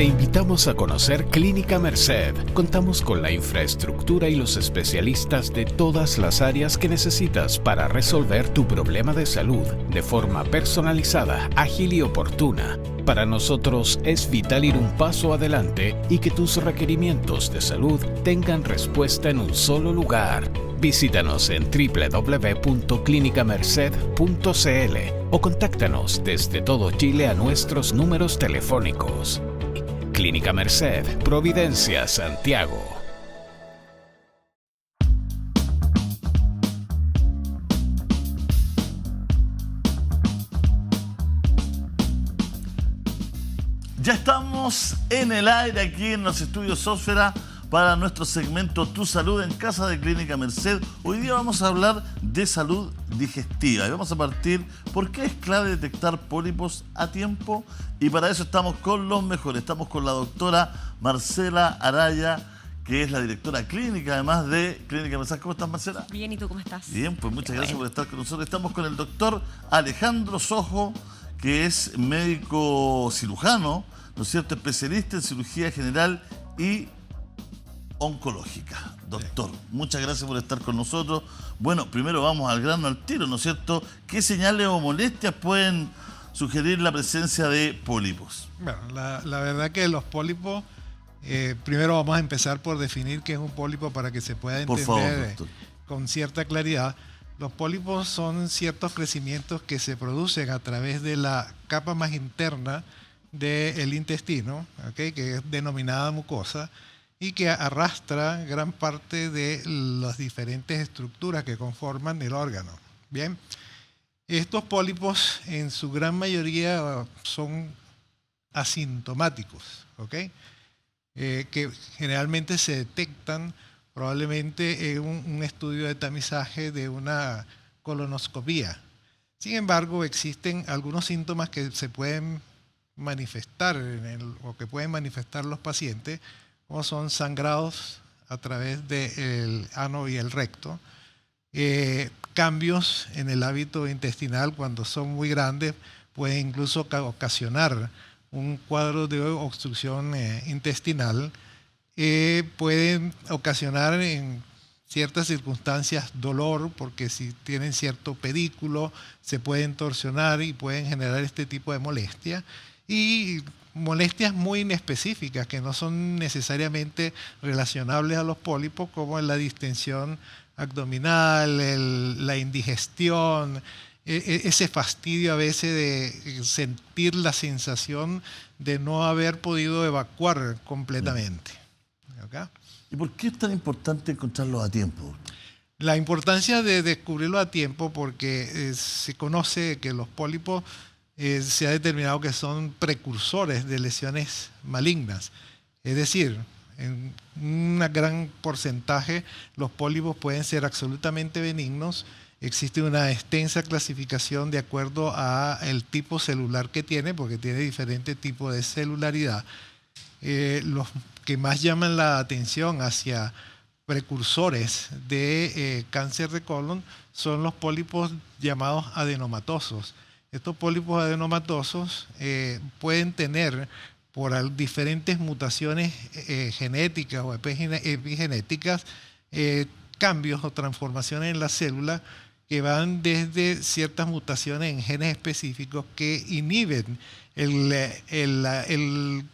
Te invitamos a conocer Clínica Merced. Contamos con la infraestructura y los especialistas de todas las áreas que necesitas para resolver tu problema de salud de forma personalizada, ágil y oportuna. Para nosotros es vital ir un paso adelante y que tus requerimientos de salud tengan respuesta en un solo lugar. Visítanos en www.clinicamerced.cl o contáctanos desde todo Chile a nuestros números telefónicos. Clínica Merced, Providencia, Santiago. Ya estamos en el aire aquí en los estudios Ósfera para nuestro segmento Tu Salud en Casa de Clínica Merced. Hoy día vamos a hablar de salud digestiva y vamos a partir por qué es clave detectar pólipos a tiempo, y para eso estamos con los mejores. Estamos con la doctora Marcela Araya, que es la directora clínica además de Clínica Merced. ¿Cómo estás, Marcela? Bien, ¿y tú cómo estás? Bien, pues muchas gracias por estar con nosotros. Estamos con el doctor Alejandro Sojo, que es médico cirujano, ¿no es cierto?, especialista en cirugía general y oncológica. Doctor, muchas gracias por estar con nosotros. Bueno, primero vamos al grano, al tiro, ¿no es cierto? ¿Qué señales o molestias pueden sugerir la presencia de pólipos? Bueno, la verdad que los pólipos, primero vamos a empezar por definir qué es un pólipo para que se pueda entender, por favor, doctor, con cierta claridad. Los pólipos son ciertos crecimientos que se producen a través de la capa más interna del intestino, ¿okay?, que es denominada mucosa, y que arrastra gran parte de las diferentes estructuras que conforman el órgano. Bien, estos pólipos en su gran mayoría son asintomáticos, ¿okay?, que generalmente se detectan probablemente en un estudio de tamizaje de una colonoscopía. Sin embargo, existen algunos síntomas que se pueden manifestar o que pueden manifestar los pacientes, como son sangrados a través del ano y el recto, cambios en el hábito intestinal cuando son muy grandes, pueden incluso ocasionar un cuadro de obstrucción intestinal, pueden ocasionar en ciertas circunstancias dolor, porque si tienen cierto pedículo se pueden torsionar y pueden generar este tipo de molestia, y molestias muy inespecíficas que no son necesariamente relacionables a los pólipos, como la distensión abdominal, la indigestión, ese fastidio a veces de sentir la sensación de no haber podido evacuar completamente. ¿Okay? ¿Y por qué es tan importante encontrarlos a tiempo? La importancia de descubrirlo a tiempo, porque se conoce que los pólipos se ha determinado que son precursores de lesiones malignas. Es decir, en un gran porcentaje los pólipos pueden ser absolutamente benignos. Existe una extensa clasificación de acuerdo al tipo celular que tiene, porque tiene diferentes tipos de celularidad. Los que más llaman la atención hacia precursores de cáncer de colon son los pólipos llamados adenomatosos. Estos pólipos adenomatosos pueden tener, por diferentes mutaciones genéticas o epigenéticas, cambios o transformaciones en la célula que van desde ciertas mutaciones en genes específicos que inhiben el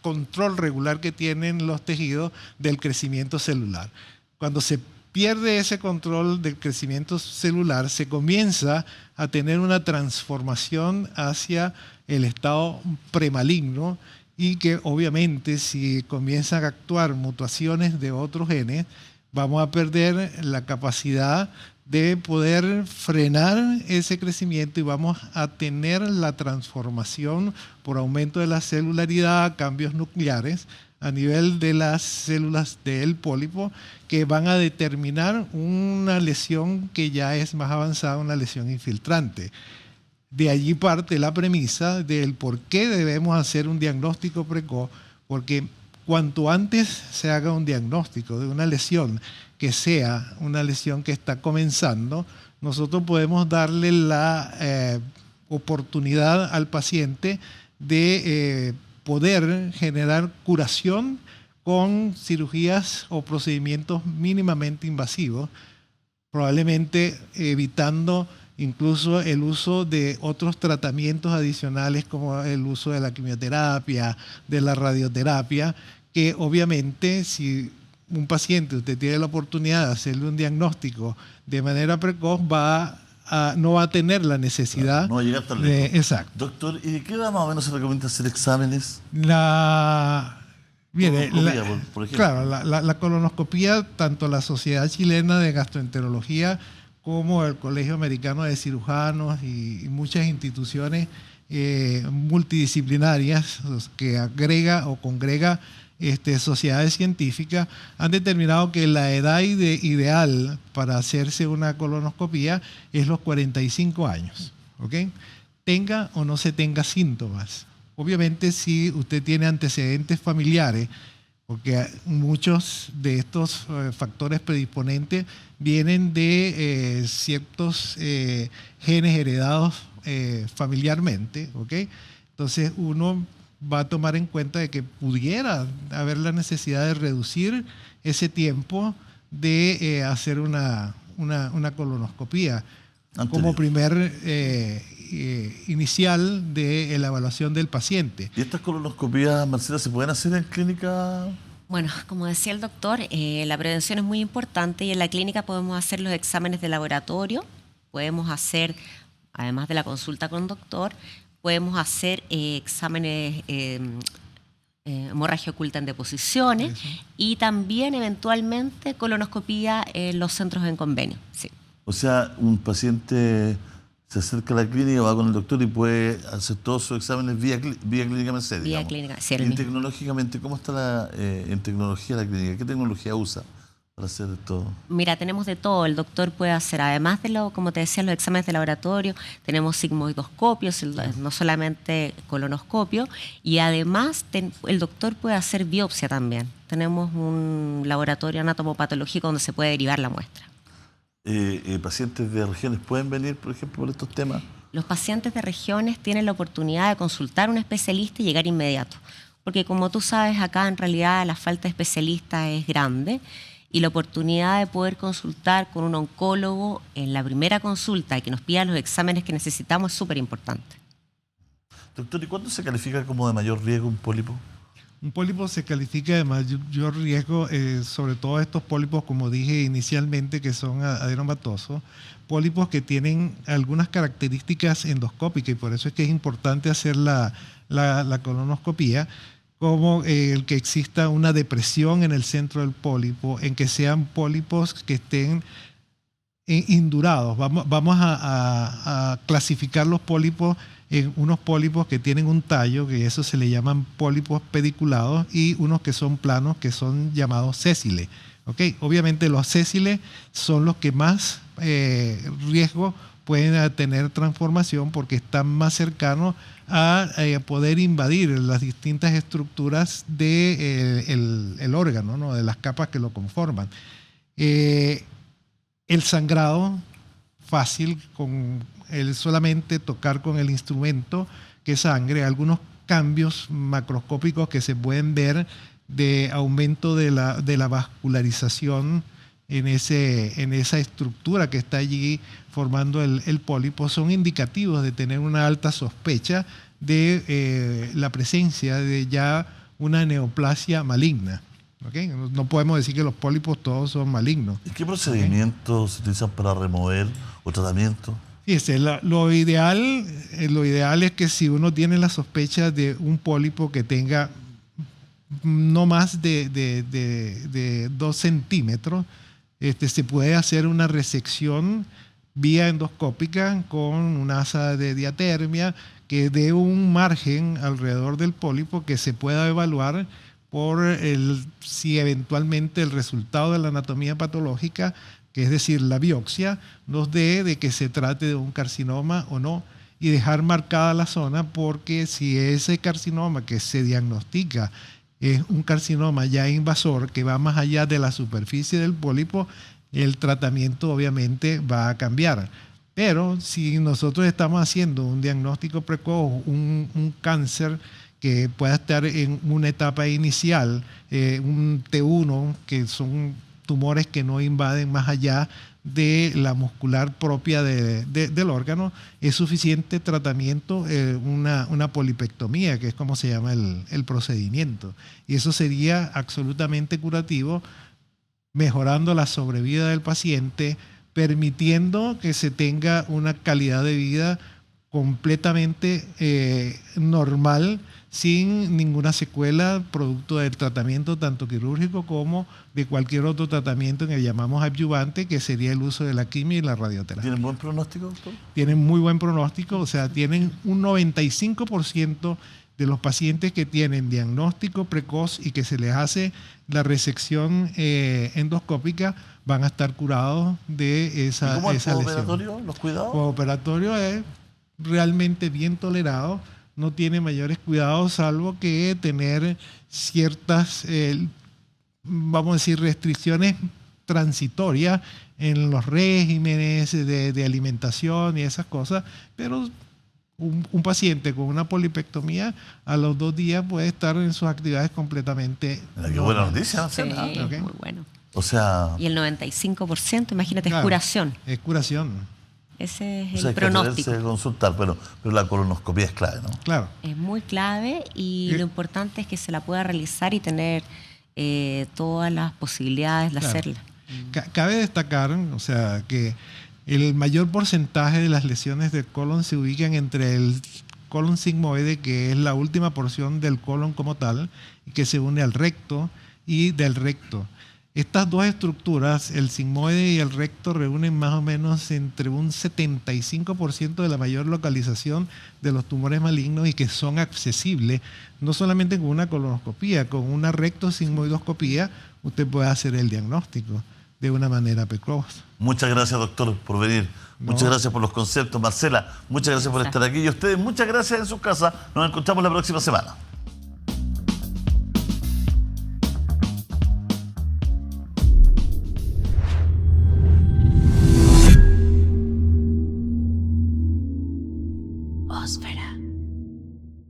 control regular que tienen los tejidos del crecimiento celular. Cuando se pierde ese control del crecimiento celular, se comienza a tener una transformación hacia el estado premaligno, y que obviamente si comienzan a actuar mutaciones de otros genes, vamos a perder la capacidad de poder frenar ese crecimiento y vamos a tener la transformación por aumento de la celularidad, cambios nucleares a nivel de las células del pólipo, que van a determinar una lesión que ya es más avanzada, una lesión infiltrante. De allí parte la premisa del por qué debemos hacer un diagnóstico precoz, porque cuanto antes se haga un diagnóstico de una lesión que sea una lesión que está comenzando, nosotros podemos darle la oportunidad al paciente de poder generar curación con cirugías o procedimientos mínimamente invasivos, probablemente evitando incluso el uso de otros tratamientos adicionales como el uso de la quimioterapia, de la radioterapia, que obviamente si un paciente usted tiene la oportunidad de hacerle un diagnóstico de manera precoz, no va a tener la necesidad. No va a llegar tan lejos. Exacto. Doctor, ¿y de qué edad más o menos se recomienda hacer exámenes? Mire, Colonoscopía, por ejemplo. claro, la colonoscopía, tanto la Sociedad Chilena de Gastroenterología como el Colegio Americano de Cirujanos y muchas instituciones multidisciplinarias que agrega o congrega sociedades científicas, han determinado que la edad ideal para hacerse una colonoscopía es los 45 años, ¿ok? Tenga o no se tenga síntomas. Obviamente si usted tiene antecedentes familiares, porque muchos de estos factores predisponentes vienen de ciertos genes heredados familiarmente, ¿ok? Entonces uno va a tomar en cuenta de que pudiera haber la necesidad de reducir ese tiempo de hacer una colonoscopía como primer inicial de la evaluación del paciente. ¿Y estas colonoscopías, Marcela, se pueden hacer en clínica? Bueno, como decía el doctor, la prevención es muy importante y en la clínica podemos hacer los exámenes de laboratorio, podemos hacer, además de la consulta con doctor, podemos hacer exámenes hemorragia oculta en deposiciones y también eventualmente colonoscopía en los centros en convenio. Sí. O sea, un paciente se acerca a la clínica, va con el doctor y puede hacer todos sus exámenes vía Clínica Merced. Vía clínica, sí. Y tecnológicamente, ¿cómo está en tecnología la clínica? ¿Qué tecnología usa para hacer todo? Mira, tenemos de todo. El doctor puede hacer, además de como te decía, los exámenes de laboratorio, tenemos sigmoidoscopios, no solamente colonoscopio, y además el doctor puede hacer biopsia también. Tenemos un laboratorio anatomopatológico donde se puede derivar la muestra. ¿Pacientes de regiones pueden venir, por ejemplo, por estos temas? Los pacientes de regiones tienen la oportunidad de consultar a un especialista y llegar inmediato. Porque como tú sabes, acá en realidad la falta de especialistas es grande y la oportunidad de poder consultar con un oncólogo en la primera consulta y que nos pida los exámenes que necesitamos es súper importante. Doctor, ¿y cuándo se califica como de mayor riesgo un pólipo? Un pólipo se califica de mayor riesgo, sobre todo estos pólipos, como dije inicialmente, que son adenomatosos, pólipos que tienen algunas características endoscópicas y por eso es que es importante hacer la colonoscopía, como el que exista una depresión en el centro del pólipo, en que sean pólipos que estén indurados. Vamos a clasificar los pólipos en unos pólipos que tienen un tallo, que eso se le llaman pólipos pediculados, y unos que son planos, que son llamados sésiles. ¿Okay? Obviamente los sésiles son los que más riesgo pueden tener transformación porque están más cercanos a poder invadir las distintas estructuras del órgano, ¿no? De las capas que lo conforman. El sangrado fácil con el solamente tocar con el instrumento que sangre, algunos cambios macroscópicos que se pueden ver de aumento de la vascularización en esa estructura que está allí formando el pólipo, son indicativos de tener una alta sospecha de la presencia de ya una neoplasia maligna. ¿Okay? No podemos decir que los pólipos todos son malignos. ¿Y qué procedimientos se utilizan para remover o tratamiento? Fíjese, lo ideal es que si uno tiene la sospecha de un pólipo que tenga no más de 2 centímetros, se puede hacer una resección vía endoscópica con una asa de diatermia que dé un margen alrededor del pólipo que se pueda evaluar por si eventualmente el resultado de la anatomía patológica, que es decir, la biopsia, nos dé de que se trate de un carcinoma o no, y dejar marcada la zona, porque si ese carcinoma que se diagnostica es un carcinoma ya invasor que va más allá de la superficie del pólipo, el tratamiento obviamente va a cambiar. Pero si nosotros estamos haciendo un diagnóstico precoz, un cáncer que pueda estar en una etapa inicial, un T1, que son tumores que no invaden más allá de la muscular propia del órgano, es suficiente tratamiento, una polipectomía, que es como se llama el procedimiento. Y eso sería absolutamente curativo, mejorando la sobrevida del paciente, permitiendo que se tenga una calidad de vida completamente normal, sin ninguna secuela producto del tratamiento tanto quirúrgico como de cualquier otro tratamiento que llamamos adyuvante, que sería el uso de la quimio y la radioterapia. ¿Tienen buen pronóstico, doctor? Tienen muy buen pronóstico, o sea, tienen un 95% de los pacientes que tienen diagnóstico precoz y que se les hace la resección endoscópica van a estar curados de esa lesión. ¿Y cómo es el postoperatorio, los cuidados? El postoperatorio es realmente bien tolerado, no tiene mayores cuidados salvo que tener ciertas, vamos a decir, restricciones transitorias en los regímenes de alimentación y esas cosas, pero un paciente con una polipectomía a los 2 días puede estar en sus actividades completamente Mira, qué buena noticia, Sí, Okay. muy bueno. O sea, Y el 95%, imagínate, Claro, es curación. Es curación, Ese es o sea, el hay que pronóstico. atreverse a consultar, pero la colonoscopia es clave, ¿no? claro. Es muy clave y lo importante es que se la pueda realizar y tener todas las posibilidades de Claro. hacerla. Cabe destacar, o sea, que el mayor porcentaje de las lesiones del colon se ubican entre el colon sigmoide, que es la última porción del colon como tal, y que se une al recto y del recto. Estas dos estructuras, el sigmoide y el recto, reúnen más o menos entre un 75% de la mayor localización de los tumores malignos y que son accesibles no solamente con una colonoscopía, con una rectosigmoidoscopía usted puede hacer el diagnóstico de una manera precoz. Muchas gracias, doctor, por venir. Muchas gracias por los conceptos. Marcela, muchas gracias por estar aquí. Y ustedes, muchas gracias en sus casas. Nos encontramos la próxima semana.